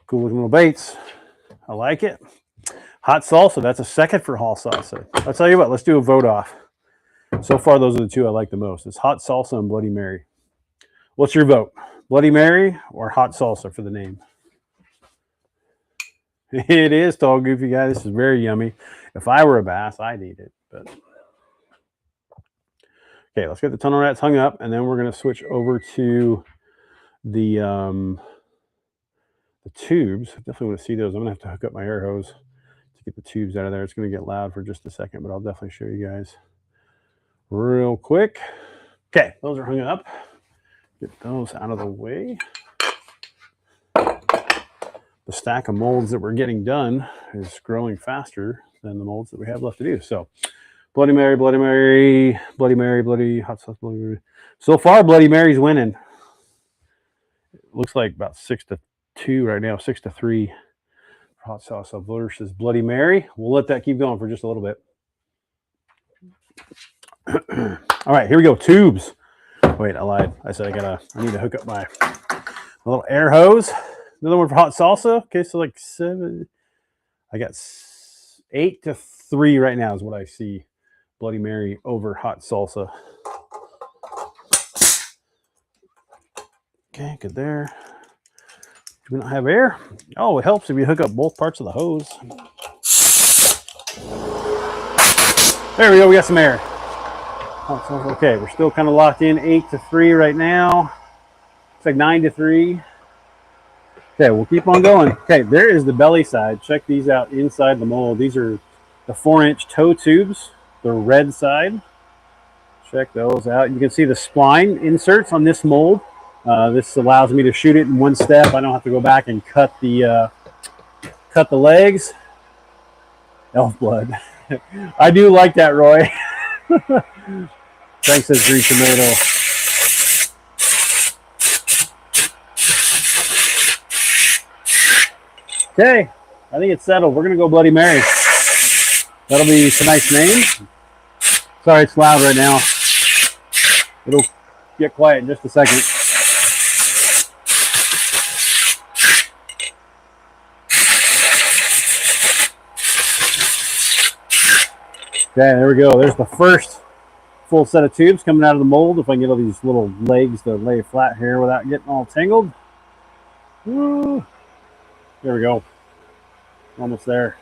Cool looking little baits. I like it. Hot salsa, that's a second for hot salsa. I'll tell you what, let's do a vote off. So far, those are the two I like the most. It's hot salsa and Bloody Mary. What's your vote? Bloody Mary or hot salsa for the name? It is, tall, goofy guy. This is very yummy. If I were a bass, I'd eat it. But okay, let's get the tunnel rats hung up, and then we're going to switch over to the tubes. I definitely want to see those. I'm going to have to hook up my air hose to get the tubes out of there. It's going to get loud for just a second, but I'll definitely show you guys real quick. Okay, those are hung up. Get those out of the way. The stack of molds that we're getting done is growing faster than the molds that we have left to do. So Bloody Mary, Bloody Mary, Bloody Mary, Bloody hot sauce, Bloody Mary. So far, Bloody Mary's winning. It looks like about 6-2 right now, 6-3 for hot sauce versus Bloody Mary. We'll let that keep going for just a little bit. All right, here we go. Tubes. Wait, I lied. I said I need to hook up my little air hose. Another one for hot salsa. Okay, so like 7. I got 8-3 right now is what I see. Bloody Mary over hot salsa. Okay, good there. Do we not have air? Oh, it helps if you hook up both parts of the hose. There we go. We got some air. Okay, we're still kind of locked in 8-3 right now. It's like 9-3. Okay, we'll keep on going. Okay, there is the belly side. Check these out inside the mold. These are the 4-inch toe tubes, the red side. Check those out. You can see the spline inserts on this mold. This allows me to shoot it in one step. I don't have to go back and cut the legs. Elf blood. I do like that, Roy. Thanks, says Green Tomato. Okay, I think it's settled. We're going to go Bloody Mary. That'll be tonight's name. Sorry, it's loud right now. It'll get quiet in just a second. Okay, there we go. There's the first full set of tubes coming out of the mold. If I can get all these little legs to lay flat here without getting all tangled. Woo. There we go. Almost there.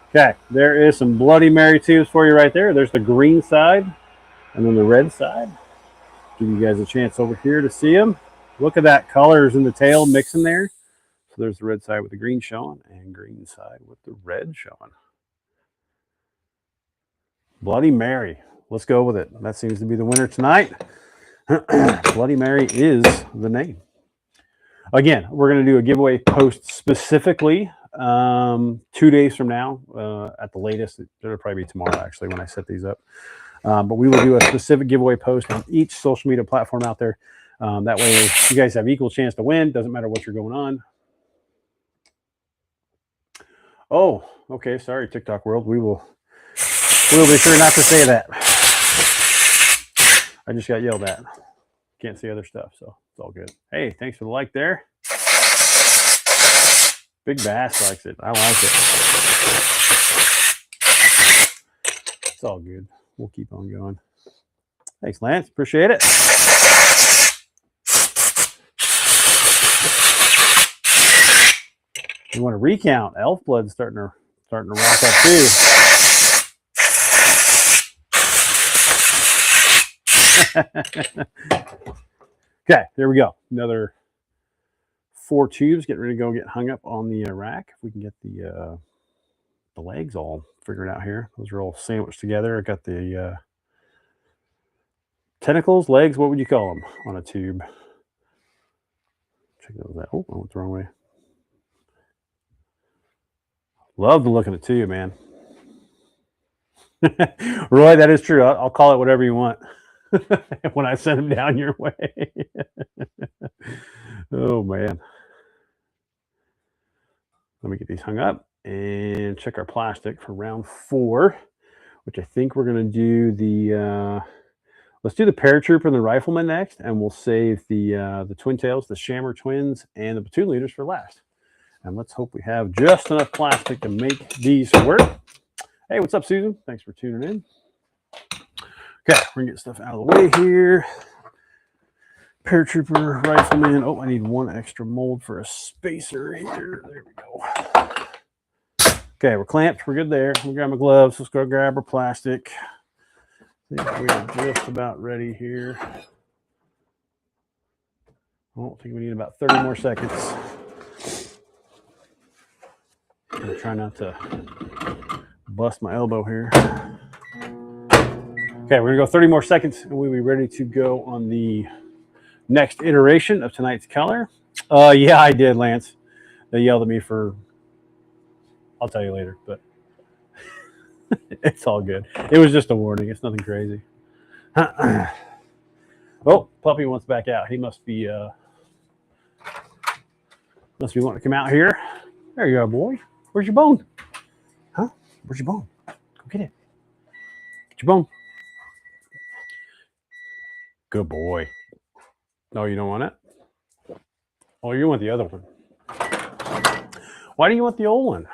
Okay, there is some Bloody Mary tubes for you right there. There's the green side and then the red side. Give you guys a chance over here to see them. Look at that colors in the tail mixing there. So there's the red side with the green showing and green side with the red showing. Bloody Mary. Let's go with it. That seems to be the winner tonight. Bloody Mary is the name. Again, we're going to do a giveaway post specifically 2 days from now at the latest. It'll probably be tomorrow, actually, when I set these up. But we will do a specific giveaway post on each social media platform out there. That way, you guys have equal chance to win. Doesn't matter what you're going on. Oh, okay. Sorry, TikTok world. We'll be sure not to say that. I just got yelled at. Can't see other stuff, so it's all good. Hey, thanks for the like there. Big Bass likes it. I like it. It's all good. We'll keep on going. Thanks, Lance. Appreciate it. You want to recount? Elf blood's starting to rock up too. Okay, there we go. Another 4 tubes. Getting ready to go get hung up on the rack. If we can get the legs all figured out here. Those are all sandwiched together. I got the tentacles, legs. What would you call them on a tube? Check those out. Oh, I went the wrong way. Love the look of the tube, man. Roy, that is true. I'll call it whatever you want. When I send them down your way. Oh man. Let me get these hung up and check our plastic for round 4, which I think we're going to do the, let's do the paratrooper and the rifleman next, and we'll save the twin tails, the Shammer twins, and the platoon leaders for last. And let's hope we have just enough plastic to make these work. Hey, what's up, Susan? Thanks for tuning in. Okay, we're going to get stuff out of the way here. Paratrooper, rifleman. Oh, I need one extra mold for a spacer here. There we go. Okay, we're clamped. We're good there. We'll grab my gloves. Let's go grab our plastic. I think we're just about ready here. I don't think we need about 30 more seconds. I'm going to try not to bust my elbow here. Okay, we're going to go 30 more seconds, and we'll be ready to go on the next iteration of tonight's color. Yeah, I did, Lance. They yelled at me for, I'll tell you later, but it's all good. It was just a warning. It's nothing crazy. Oh, puppy wants back out. He must be wanting to come out here. There you go, boy. Where's your bone? Huh? Where's your bone? Go get it. Get your bone. Good boy. No, you don't want it? Oh, you want the other one. Why do you want the old one?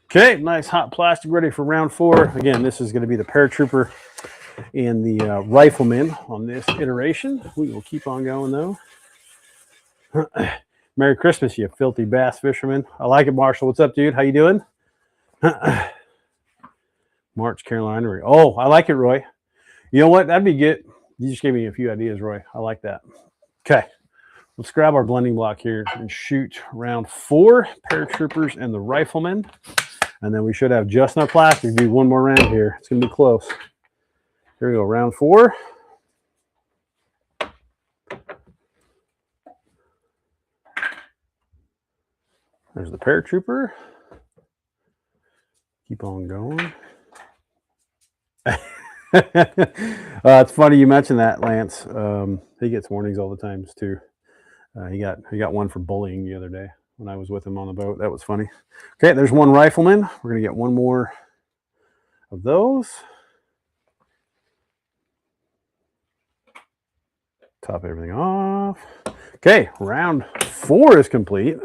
Okay, nice hot plastic ready for round 4. Again, this is going to be the paratrooper and the rifleman on this iteration. We will keep on going, though. Merry Christmas, you filthy bass fisherman. I like it, Marshall. What's up, dude? How you doing? March, Carolina. Oh, I like it, Roy. You know what? That'd be good. You just gave me a few ideas, Roy. I like that. Okay. Let's grab our blending block here and shoot round 4, paratroopers and the riflemen. And then we should have just enough plastic to do one more round here. It's going to be close. Here we go, round 4. There's the paratrooper. Keep on going. It's funny you mentioned that, Lance. He gets warnings all the time too. He got one for bullying the other day when I was with him on the boat. That was funny. Okay, there's one rifleman. We're gonna get one more of those. Top everything off. Okay, round 4 is complete.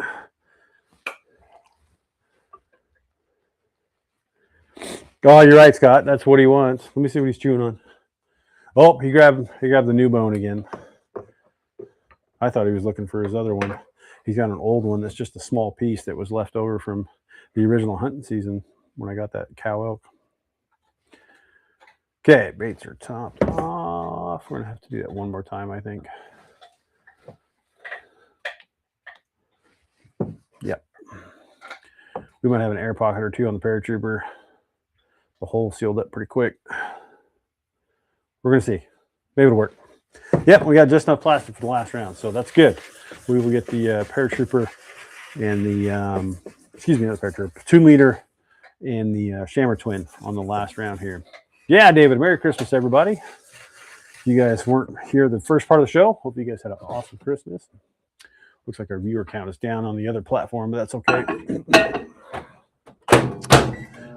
Oh, you're right, Scott. That's what he wants. Let me see what he's chewing on. Oh, he grabbed the new bone again. I thought he was looking for his other one. He's got an old one that's just a small piece that was left over from the original hunting season when I got that cow elk. Okay, baits are topped off. We're gonna have to do that one more time, I think. Yep. We might have an air pocket or two on the paratrooper. The hole sealed up pretty quick. We're going to see. Maybe it'll work. Yep, we got just enough plastic for the last round, so that's good. We will get the paratrooper and the, not the paratrooper, platoon leader and the Shammer twin on the last round here. Yeah, David, Merry Christmas, everybody. You guys weren't here the first part of the show. Hope you guys had an awesome Christmas. Looks like our viewer count is down on the other platform, but that's okay.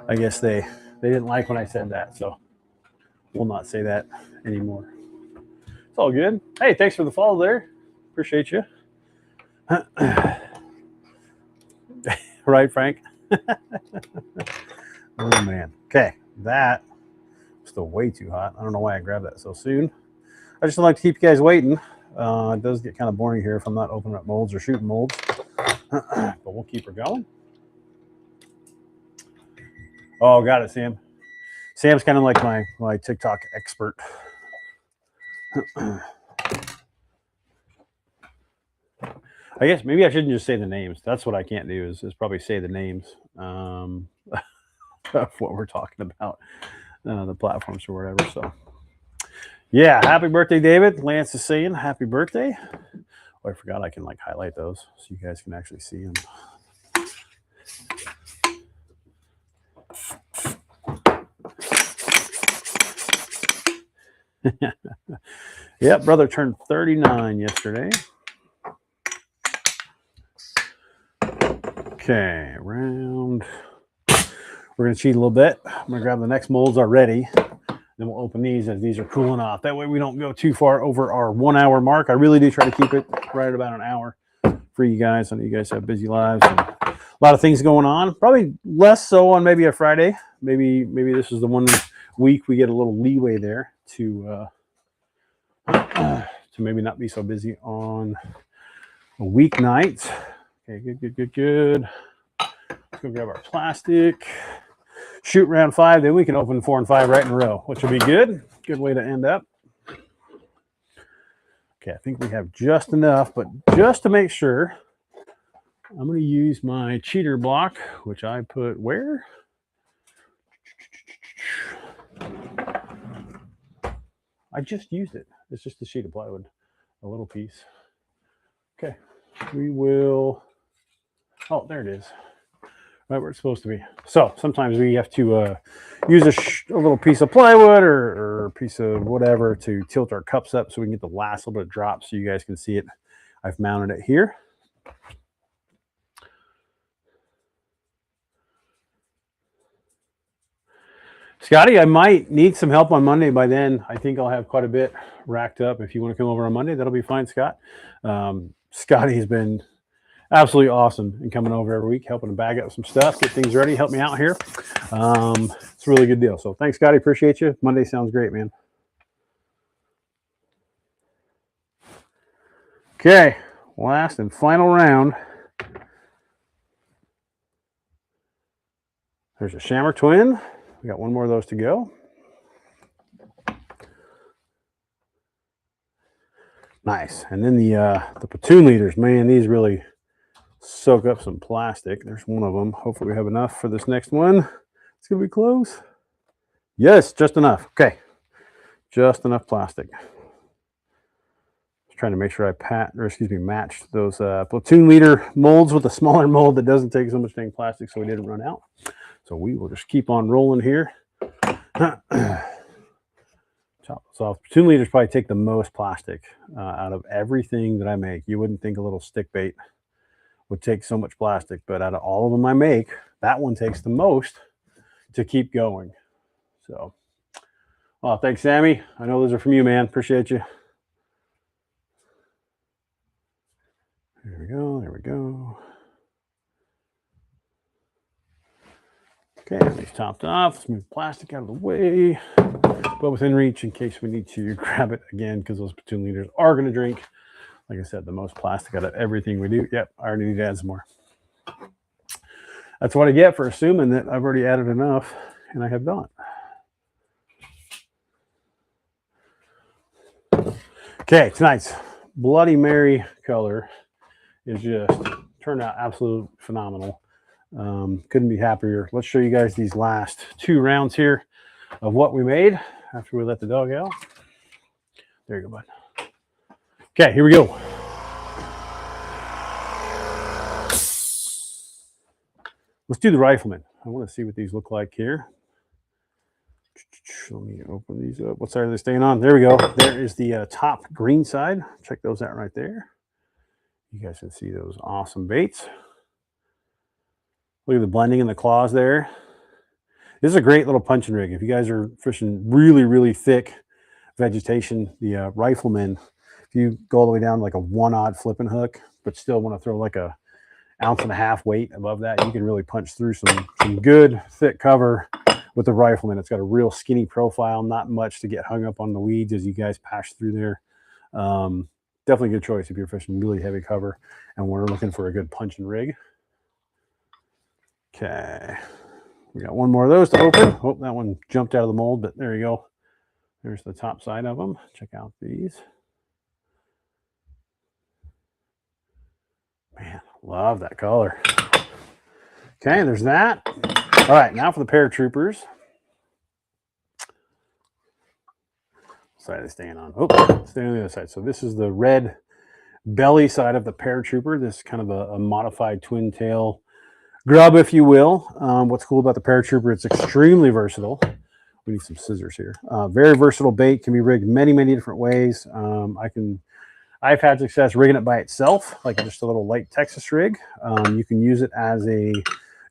I guess they didn't like when I said that, so we'll not say that anymore. It's all good. Hey, thanks for the follow there. Appreciate you. Right, Frank? Oh, man. Okay, that is still way too hot. I don't know why I grabbed that so soon. I just don't like to keep you guys waiting. It does get kind of boring here if I'm not opening up molds or shooting molds. But we'll keep her going. Oh, got it, Sam. Sam's kind of like my TikTok expert. I guess maybe I shouldn't just say the names. That's what I can't do is probably say the names of what we're talking about, the platforms or whatever. So, yeah, happy birthday, David. Lance is saying happy birthday. Oh, I forgot I can like highlight those so you guys can actually see them. Yep, brother turned 39 yesterday. Okay, round. We're going to cheat a little bit. I'm going to grab the next molds already. Then we'll open these as these are cooling off. That way we don't go too far over our 1 hour mark. I really do try to keep it right at about an hour for you guys. I know you guys have busy lives and a lot of things going on. Probably less so on maybe a Friday. Maybe this is the one week we get a little leeway there to maybe not be so busy on a weeknight. Okay, good. Let's go grab our plastic. Shoot round 5, then we can open 4 and 5 right in a row, which will be good. Good way to end up. Okay, I think we have just enough, but just to make sure, I'm going to use my cheater block, which I put where? I just used it. It's just a sheet of plywood, a little piece. Okay, we will, oh, there it is. Right where it's supposed to be. So sometimes we have to use a little piece of plywood or a piece of whatever to tilt our cups up so we can get the last little bit of drop so you guys can see it. I've mounted it here. Scotty, I might need some help on Monday. By then, I think I'll have quite a bit racked up. If you want to come over on Monday, that'll be fine, Scott. Scotty has been absolutely awesome in coming over every week, helping to bag up some stuff, get things ready, help me out here. It's a really good deal. So thanks, Scotty. Appreciate you. Monday sounds great, man. Okay, last and final round. There's a Shammer Twin. We got one more of those to go. Nice. And then the platoon leaders, man, these really soak up some plastic. There's one of them. Hopefully we have enough for this next one. It's gonna be close. Yes, just enough. Okay, just enough plastic. Just trying to make sure I match those platoon leader molds with a smaller mold that doesn't take so much dang plastic, so we didn't run out. So we will just keep on rolling here. Chop this off. Platoon leaders probably take the most plastic out of everything that I make. You wouldn't think a little stick bait would take so much plastic, but out of all of them I make, that one takes the most to keep going. So, oh, thanks, Sammy. I know those are from you, man. Appreciate you. There we go. There we go. Okay, these topped off. Let's move plastic out of the way, but within reach in case we need to grab it again, because those platoon leaders are going to drink, like I said, the most plastic out of everything we do. Yep, I already need to add some more. That's what I get for assuming that I've already added enough, and I have not. Okay, tonight's Bloody Mary color is just turned out absolutely phenomenal. Couldn't be happier. Let's show you guys these last 2 rounds here of what we made after we let the dog out. There you go, bud. Okay, here we go. Let's do the Rifleman. I want to see what these look like here. Let me open these up. What side are they staying on? There we go. There is the top green side. Check those out right there. You guys can see those awesome baits. Look at the blending in the claws there. This is a great little punching rig. If you guys are fishing really, really thick vegetation, the Rifleman, if you go all the way down like a 1/0 flipping hook, but still want to throw like a 1.5 ounce weight above that, you can really punch through some good thick cover with the Rifleman. It's got a real skinny profile, not much to get hung up on the weeds as you guys pass through there. Definitely a good choice if you're fishing really heavy cover and we're looking for a good punching rig. Okay, we got one more of those to open. Oh, that one jumped out of the mold, but there you go. There's the top side of them. Check out these. Man, love that color. Okay, there's that. All right, now for the paratroopers. Side is staying on. Oh, staying on the other side. So this is the red belly side of the paratrooper. This is kind of a modified twin tail grub, if you will. What's cool about the paratrooper, it's extremely versatile. We need some scissors here. Very versatile bait, can be rigged many different ways. I've had success rigging it by itself, like just a little light Texas rig. You can use it as a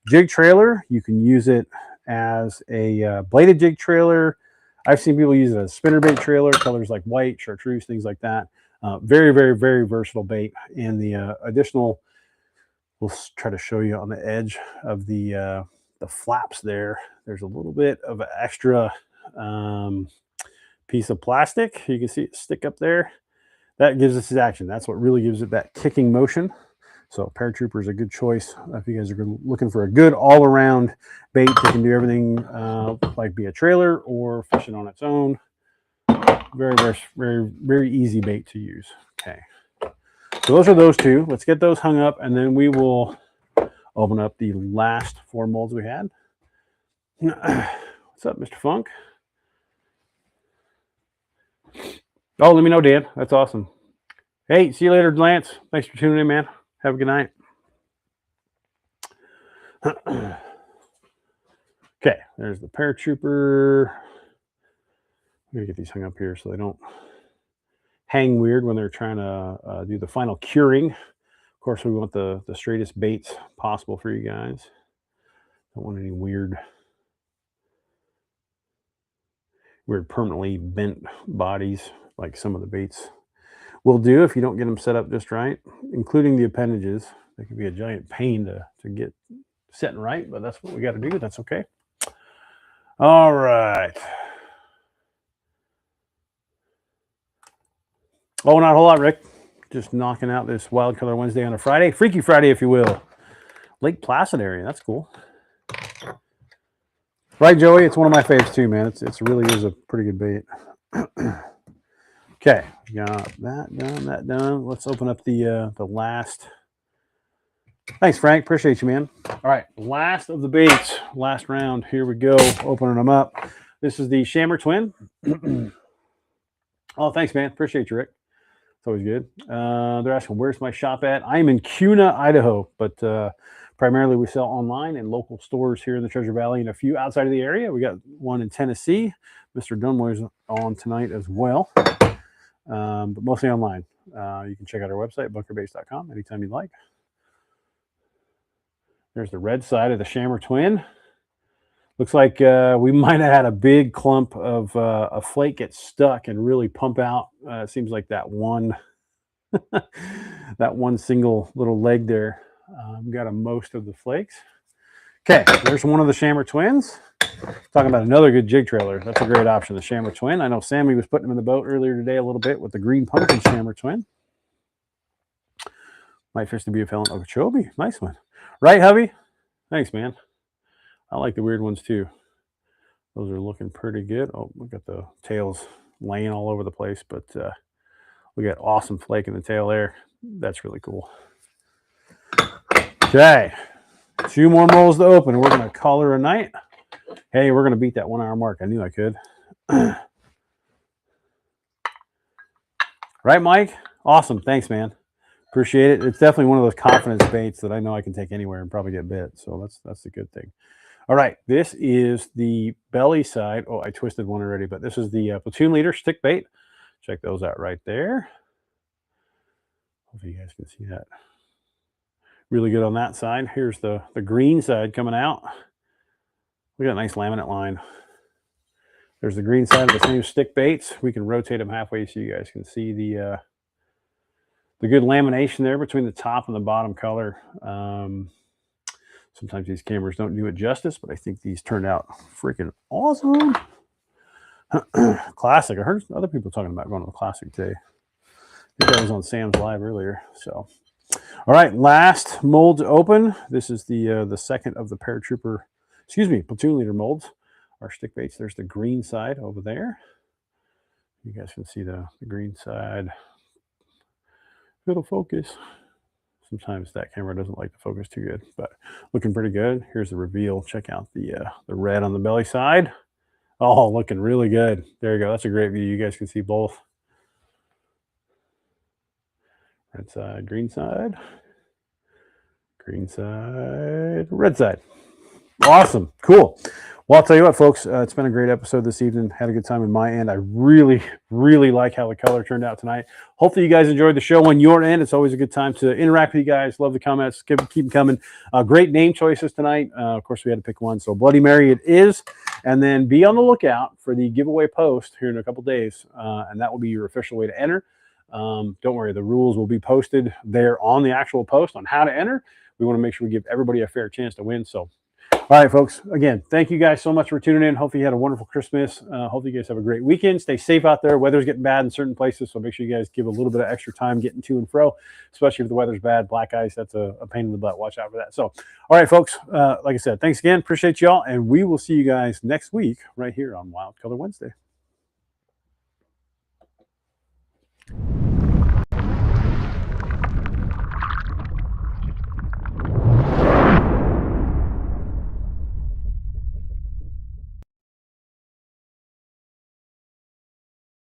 jig trailer. You can use it as a bladed jig trailer. I've seen people use it as a spinnerbait trailer, colors like white, chartreuse, things like that. Very versatile bait. And the additional, we'll try to show you on the edge of the flaps there. There's a little bit of an extra piece of plastic. You can see it stick up there. That gives us its action. That's what really gives it that kicking motion. So Paratrooper is a good choice if you guys are looking for a good all-around bait that can do everything, like be a trailer or fishing on its own. Very easy bait to use. Okay, so those are those two. Let's get those hung up, and then we will open up the last 4 molds we had. What's up, Mr. Funk? Oh, let me know, Dan. That's awesome. Hey, see you later, Lance. Thanks for tuning in, man. Have a good night. Okay, there's the Paratrooper. I'm going to get these hung up here so they don't hang weird when they're trying to do the final curing. Of course, we want the straightest baits possible for you guys. Don't want any weird permanently bent bodies like some of the baits will do if you don't get them set up just right, including the appendages. They can be a giant pain to get setting right, but that's what we got to do. That's okay. All right. Oh, not a whole lot, Rick. Just knocking out this Wild Color Wednesday on a Friday. Freaky Friday, if you will. Lake Placid area. That's cool. Right, Joey? It's one of my faves too, man. It really is a pretty good bait. Okay, got that done. Let's open up the last. Thanks, Frank. Appreciate you, man. All right, last of the baits, last round. Here we go, opening them up. This is the Shammer Twin. Oh, thanks, man. Appreciate you, Rick. It's always good. They're asking, where's my shop at? I'm in Kuna, Idaho, but primarily we sell online in local stores here in the Treasure Valley and a few outside of the area. We got one in Tennessee. Mr. Dunmoy's on tonight as well, but mostly online. You can check out our website, bunkerbaits.com, anytime you'd like. There's the red side of the Shammer Twin. Looks like we might have had a big clump of a flake get stuck and really pump out. It seems like that one that one single little leg there got most of the flakes. Okay, there's one of the Shammer Twins. Talking about another good jig trailer. That's a great option, the Shammer Twin. I know Sammy was putting them in the boat earlier today a little bit with the green pumpkin Shammer Twin. Might fish to be a felon. Okeechobee. Nice one. Right, hubby? Thanks, man. I like the weird ones too. Those are looking pretty good. Oh, we got the tails laying all over the place, but we got awesome flake in the tail there. That's really cool. Okay, 2 more molds to open, and we're going to call her a night. Hey, we're going to beat that 1 hour mark. I knew I could. Right, Mike? Awesome. Thanks, man. Appreciate it. It's definitely one of those confidence baits that I know I can take anywhere and probably get bit. So that's a good thing. All right, this is the belly side. Oh, I twisted one already, but this is the Platoon Leader stick bait. Check those out right there. Hopefully you guys can see that. Really good on that side. Here's the green side coming out. We got a nice laminate line. There's the green side of the same stick baits. We can rotate them halfway so you guys can see the good lamination there between the top and the bottom color. Sometimes these cameras don't do it justice, but I think these turned out freaking awesome. Classic. I heard other people talking about going to the Classic today. I think that was on Sam's Live earlier. So, all right, last mold to open. This is the second of the Paratrooper, Platoon Leader molds. Our stick baits. There's the green side over there. You guys can see the green side. It'll focus. Sometimes that camera doesn't like to focus too good, but looking pretty good. Here's the reveal. Check out the red on the belly side. Oh, looking really good. There you go. That's a great view. You guys can see both. Red side, green side, red side. Awesome. Cool. Well, I'll tell you what, folks, it's been a great episode this evening. Had a good time in my end. I really, really like how the color turned out tonight. Hopefully you guys enjoyed the show on your end. It's always a good time to interact with you guys. Love the comments. Keep them coming. Great name choices tonight. Of course, we had to pick one. So Bloody Mary it is. And then be on the lookout for the giveaway post here in a couple days. And that will be your official way to enter. Don't worry, the rules will be posted there on the actual post on how to enter. We want to make sure we give everybody a fair chance to win. So all right, folks. Again, thank you guys so much for tuning in. Hopefully you had a wonderful Christmas. Hopefully you guys have a great weekend. Stay safe out there. Weather's getting bad in certain places, so make sure you guys give a little bit of extra time getting to and fro, especially if the weather's bad. Black ice, that's a pain in the butt. Watch out for that. So, all right, folks. Like I said, thanks again. Appreciate y'all, and we will see you guys next week right here on Wild Color Wednesday.